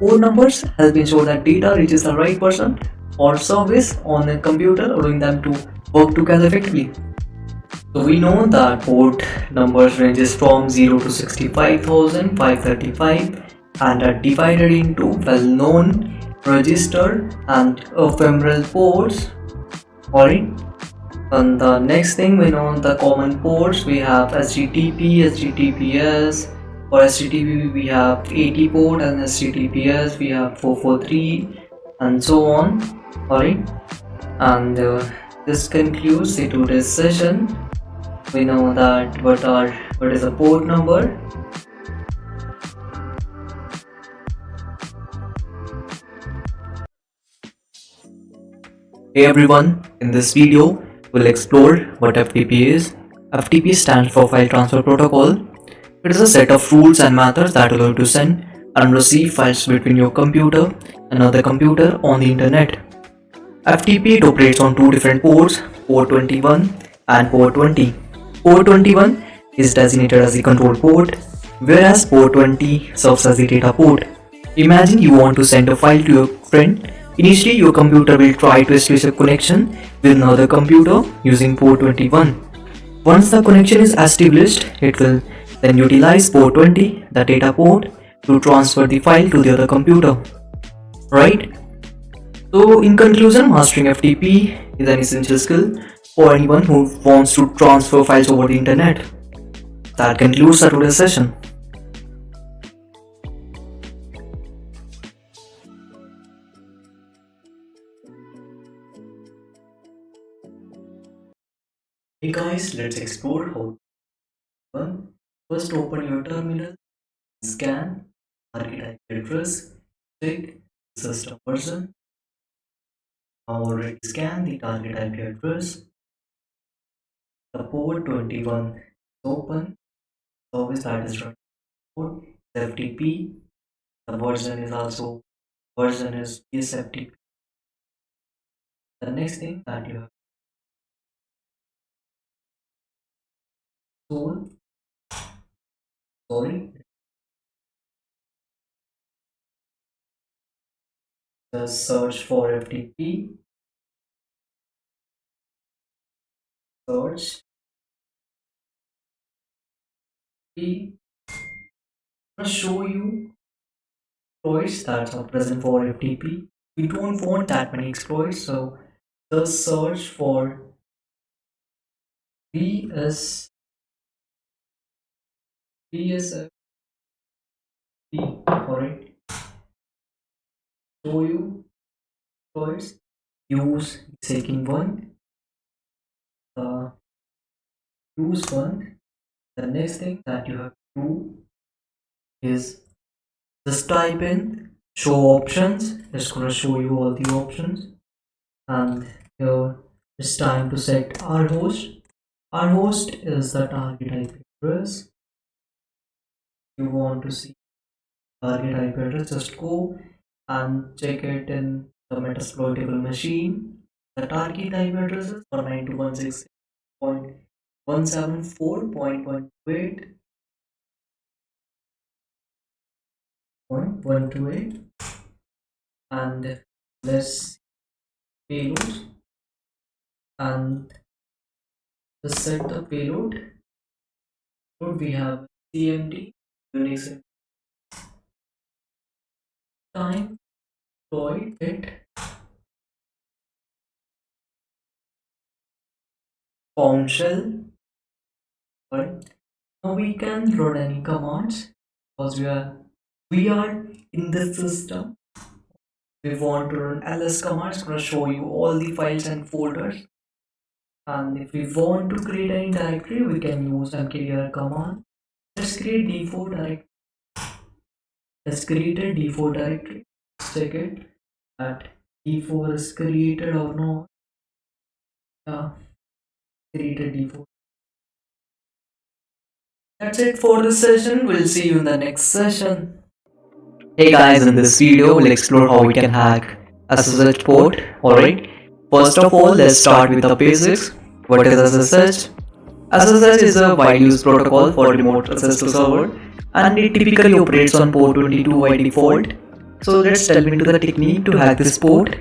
Port numbers help ensure that data reaches the right person or service on a computer, allowing them to work together effectively. So we know that port numbers ranges from 0 to 65,535 and are divided into well-known, registered and ephemeral ports. Alright. And the next thing we know, the common ports, we have HTTP, HTTPS. For HTTP we have 80 port, and HTTPS we have 443, and so on. Alright, and this concludes the today's session. We know that what is a port number. Hey everyone, in this video we'll explore what FTP is. FTP stands for File Transfer Protocol. It is a set of rules and methods that allow you to send and receive files between your computer and another computer on the internet. FTP operates on two different ports, port 21 and port 20. Port 21 is designated as the control port, whereas port 20 serves as the data port. Imagine you want to send a file to your friend. Initially, your computer will try to establish a connection with another computer using port 21. Once the connection is established, it will then utilize port 20, the data port, to transfer the file to the other computer. Right? So, in conclusion, mastering FTP is an essential skill for anyone who wants to transfer files over the internet. That concludes our today's session. Hey guys, let's explore how to first open your terminal, scan, target IP address, check the system version. I already scanned the target IP address. The port 21 is open. Service that is running port FTP. The version is FTP. The next thing that you have to just search for FTP. Search FTP. I'm gonna show you exploits that are present for FTP. We don't want that many exploits, so just search for VS VSFP. Alright, show you exploits. Use the second one. Use one. The next thing that you have to do is just type in show options. It's gonna show you all the options, and here it's time to set our host. Our host is the target IP address. You want to see target IP address, just go and check it in the metasploitable machine. The target IP address is 192.168.128, and let's payload and just set the payload. We have CMD Unix time deploy it form shell. Right, now we can run any commands because we are in this system. We want to run ls commands, gonna show you all the files and folders. And if we want to create any directory, we can use mkdir command. Let's create default directory. Let's create a default directory. Check it that d4 is created or not. Create a default. That's it for this session. We'll see you in the next session. Hey guys, in this video we'll explore how we can hack SSH port. Alright, first of all, let's start with the basics. What is SSH? SSH is a widely used protocol for remote access to server, and it typically operates on port 22 by default. So let's delve into the technique to hack this port.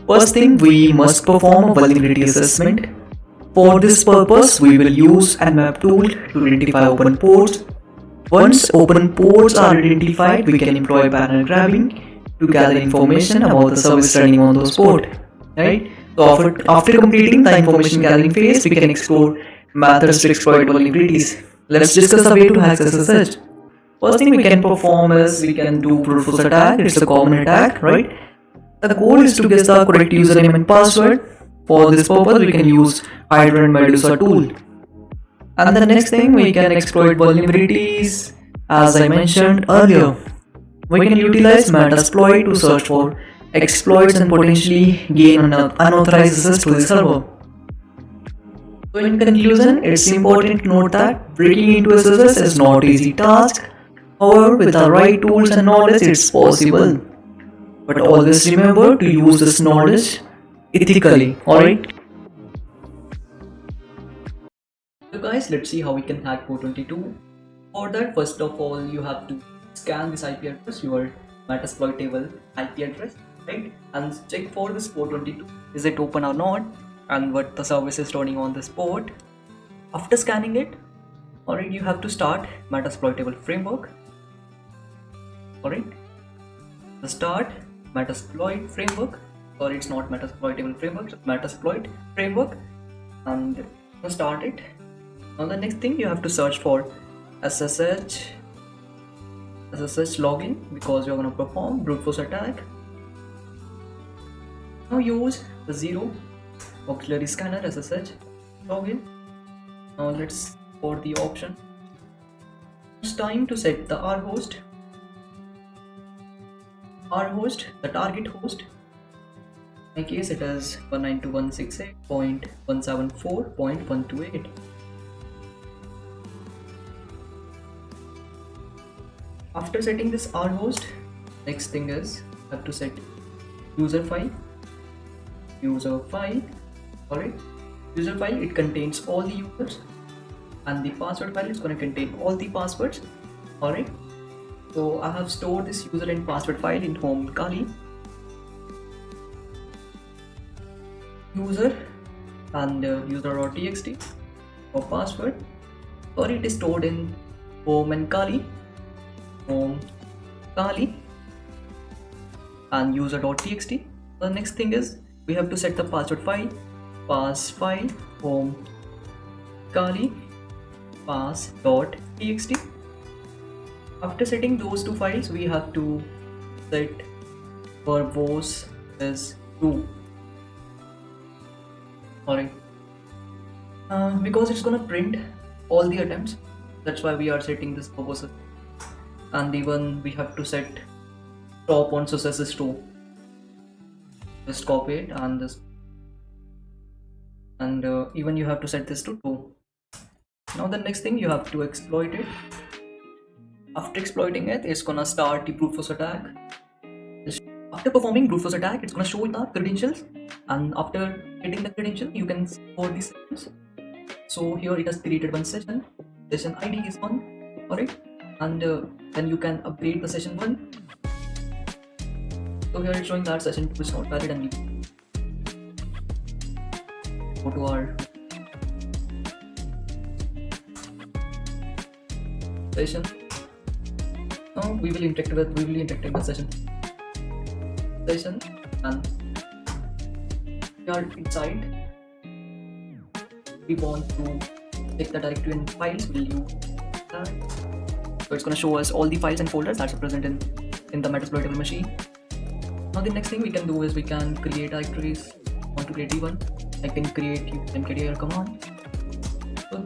First thing, we must perform a vulnerability assessment. For this purpose, we will use Nmap tool to identify open ports. Once open ports are identified, we can employ parallel grabbing to gather information about the service running on those ports. Right? So after completing the information gathering phase, we can explore methods to exploit vulnerabilities. Let's discuss a way to hack SSH. First thing we can perform is we can do brute force attack. It's a common attack, right? The goal is to guess the correct username and password. For this purpose, we can use Hydra and Medusa tool. And the next thing, we can exploit vulnerabilities. As I mentioned earlier, we can utilize Metasploit to search for exploits and potentially gain unauthorized access to the server. So in conclusion, it's important to note that breaking into SSS is not an easy task. However, with the right tools and knowledge, it's possible. But always remember to use this knowledge ethically, alright? So guys, let's see how we can hack 422. For that, first of all, you have to scan this IP address, your Metasploitable IP address, right? And check for this 422, is it open or not, and what the service is running on this port. After scanning it, alright, you have to start Metasploitable framework. Alright, the start Metasploit framework. Sorry, it's not Metasploitable framework, it's Metasploit framework, and start it. Now the next thing, you have to search for SSH login, because you're going to perform brute force attack. Now use the 0 auxiliary scanner SSH login. Now let's for the option. It's time to set the R host, the target host. In my case, it is 192.168.174.128. After setting this R host, next thing is you have to set user file. Alright, user file, it contains all the users, and the password file is going to contain all the passwords. Alright, so I have stored this user and password file in home Kali. User and user.txt for password. Sorry, it is stored in home and Kali. Home Kali and user.txt. The next thing is we have to set the password file, pass file, home Kali, pass.txt. After setting those two files, we have to set verbose is true. Alright, because it's gonna print all the attempts, that's why we are setting this verbose. And even we have to set stop on successes too. Just copy it and this, and even you have to set this to 2. Now the next thing, you have to exploit it. After exploiting it, it's gonna start the brute force attack. After performing brute force attack, it's gonna show the credentials, and after getting the credential, you can store the sessions. So here it has created one session ID is 1, alright, and then you can upgrade the session 1. So here it's showing that session 2 is not valid, and we go to our session. Now we will interact with the session, and we are inside. We want to take the directory and files. Will you that? So it's going to show us all the files and folders that are present in the Metasploitable machine. Now the next thing we can do is we can create directories. Want to create D1? I can create mkdir command. So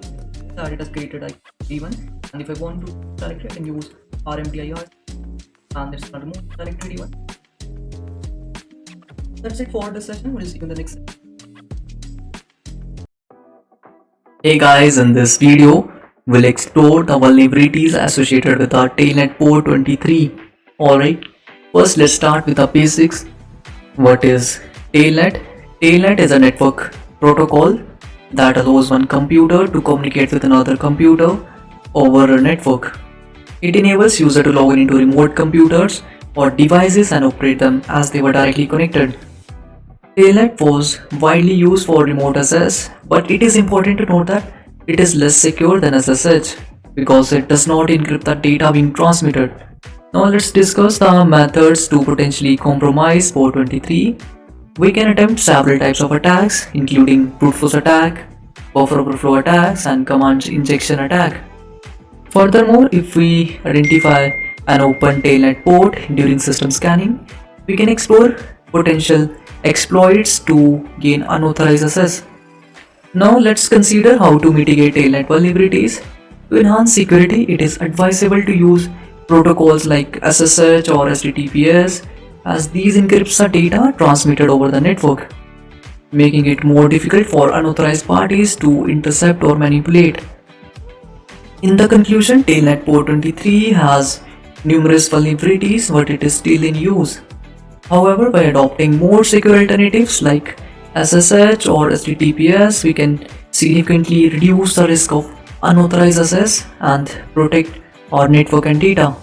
that it has created D1, and if I want to directory, I can use rmdir, and it's going to remove directory D1. That's it for this session. We'll see you in the next session. Hey guys, in this video, we'll explore the vulnerabilities associated with our Tailnet port 23. Alright, first let's start with the basics. What is Tailnet? Tailnet is a network protocol that allows one computer to communicate with another computer over a network. It enables users to log in into remote computers or devices and operate them as they were directly connected. Tailnet was widely used for remote access, but it is important to note that it is less secure than SSH because it does not encrypt the data being transmitted. Now let's discuss the methods to potentially compromise port 23. We can attempt several types of attacks, including brute force attack, buffer overflow attacks, and command injection attack. Furthermore, if we identify an open Tailnet port during system scanning, we can explore potential exploits to gain unauthorized access. Now let's consider how to mitigate tailnet vulnerabilities. To enhance security, it is advisable to use protocols like SSH or HTTPS, as these encrypts the data transmitted over the network, making it more difficult for unauthorized parties to intercept or manipulate. In the conclusion, Tailnet port 23 has numerous vulnerabilities, but it is still in use. However, by adopting more secure alternatives like SSH or HTTPS, we can significantly reduce the risk of unauthorized access and protect our network and data.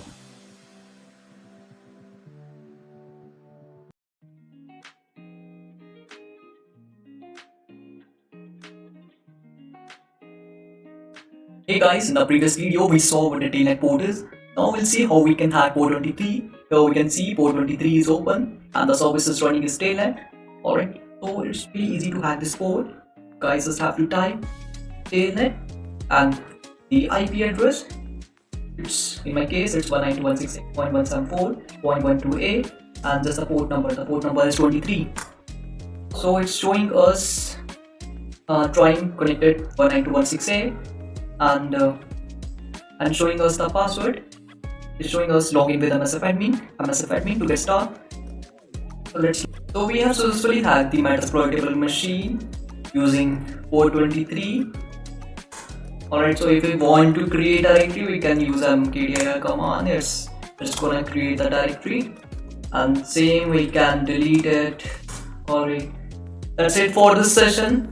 Hey guys, in the previous video we saw what the Tailnet port is. Now we'll see how we can hack port 23. Here we can see port 23 is open and the service is running is Tailnet. Alright, so it's really easy to hack this port. Guys just have to type Tailnet and the IP address. It's, in my case, it's 192.168.174.128 and just the port number. The port number is 23. So it's showing us trying connected 192.168 and showing us the password. It's showing us login with MSF admin to get started. So we have successfully hacked the Metasploitable machine using port 23. Alright, so if we want to create a directory, we can use mkdir command. It's just gonna create the directory, and same we can delete it. Alright, that's it for this session.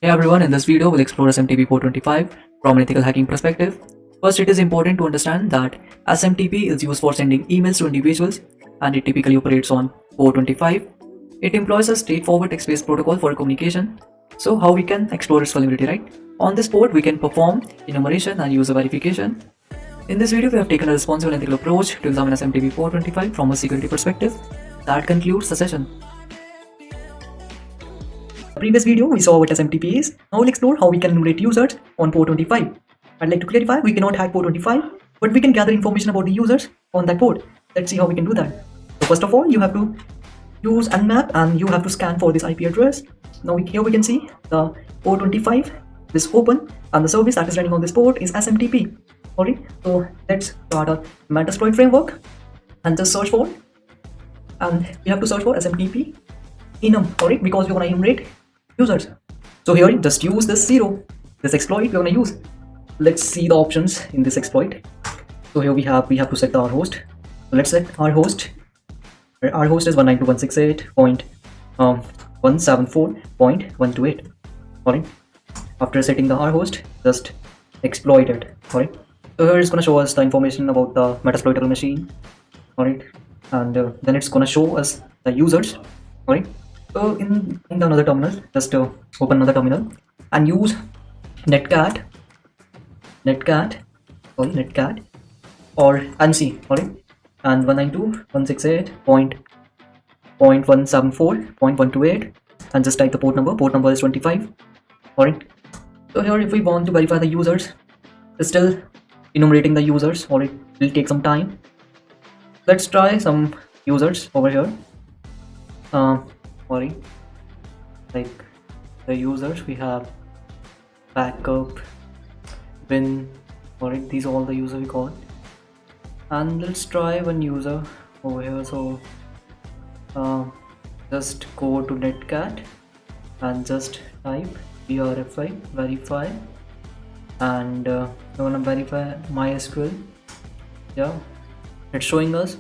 Hey everyone, in this video we'll explore SMTP port 25 from an ethical hacking perspective. First, it is important to understand that SMTP is used for sending emails to individuals and it typically operates on port 25. It employs a straightforward text-based protocol for communication. So how we can explore its vulnerability, right? On this port, we can perform enumeration and user verification. In this video, we have taken a responsible and ethical approach to examine SMTP port 25 from a security perspective. That concludes the session. In the previous video, we saw what SMTP is. Now we'll explore how we can enumerate users on port 25. I'd like to clarify, we cannot hack port 25, but we can gather information about the users on that port. Let's see how we can do that. So first of all, you have to use Nmap and you have to scan for this IP address. Now here we can see the port 25 is open and the service that is running on this port is SMTP. Alright, so let's start a Metasploit framework and just search for, and we have to search for SMTP enum, alright, because we want to enumerate users. So here just use this this exploit we're going to use. Let's see the options in this exploit. So here we have to set our host. So let's set our host. Our host is 192.168.174.128. Alright. After setting the our host, just exploit it. Alright. So here it's gonna show us the information about the Metasploitable machine. Alright. And then it's gonna show us the users. Alright. So in another terminal, just open another terminal and use netcat or ANSI. Alright. And 192.168.174.128 and just type the port number is 25. Alright, so here if we want to verify the users, it's still enumerating the users. Alright, it will take some time. Let's try some users over here. Alright, like the users we have backup, bin. Alright, these are all the users we got. And let's try one user over here. So just go to netcat and just type verify and I want to verify MySQL. Yeah, it's showing us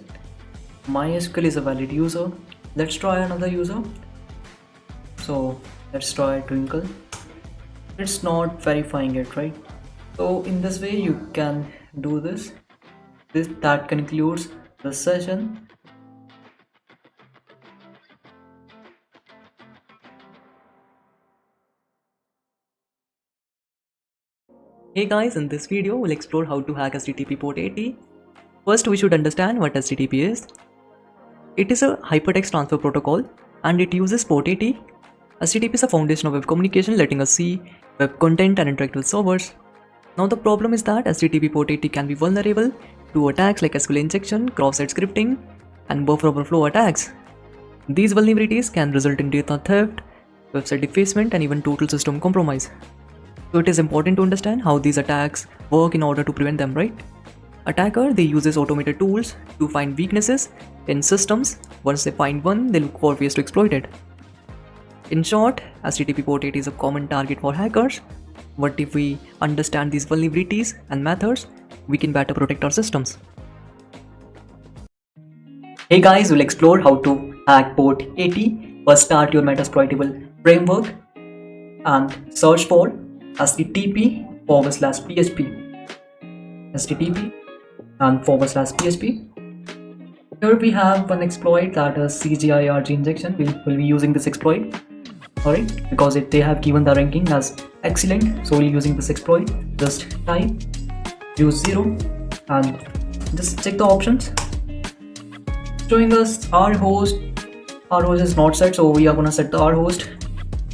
MySQL is a valid user. Let's try another user. So let's try Twinkle. It's not verifying it, right? So in this way you can do this. That concludes the session. Hey guys, in this video we'll explore how to hack HTTP port 80. First we should understand what HTTP is. It is a hypertext transfer protocol and it uses port 80. HTTP is a foundation of web communication, letting us see web content and interact with servers. Now the problem is that HTTP port 80 can be vulnerable to attacks like SQL injection, cross-site scripting, and buffer overflow attacks. These vulnerabilities can result in data theft, website defacement, and even total system compromise. So it is important to understand how these attacks work in order to prevent them, right? Attacker, they uses automated tools to find weaknesses in systems. Once they find one, they look for ways to exploit it. In short, HTTP port 80 is a common target for hackers. But if we understand these vulnerabilities and methods, we can better protect our systems. Hey guys, we'll explore how to hack port 80. First, start your Metasploitable framework and search for http://php. http and /php. Here we have one exploit, that is CGIRG injection. We'll be using this exploit, alright, because they have given the ranking as excellent, so we'll be using this exploit. Just type use 0 and just check the options, showing us our host. Our host is not set, so we are gonna set the our host.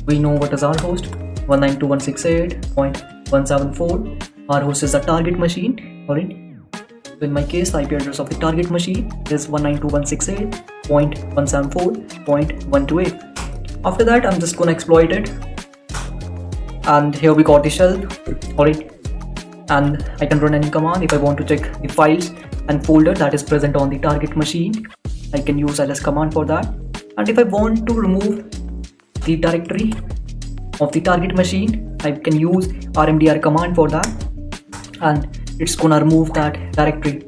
We know what is our host, 192.168.174. Our host is the target machine, alright. So in my case, the IP address of the target machine is 192.168.174.128. After that, I'm just gonna exploit it. And here we got the shell, alright. And I can run any command if I want to check the files and folder that is present on the target machine. I can use ls command for that. And if I want to remove the directory of the target machine, I can use rmdr command for that, and it's gonna remove that directory.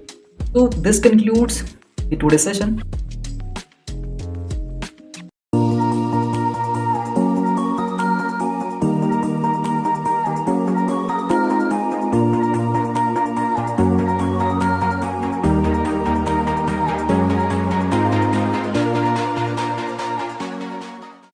So this concludes the today's session.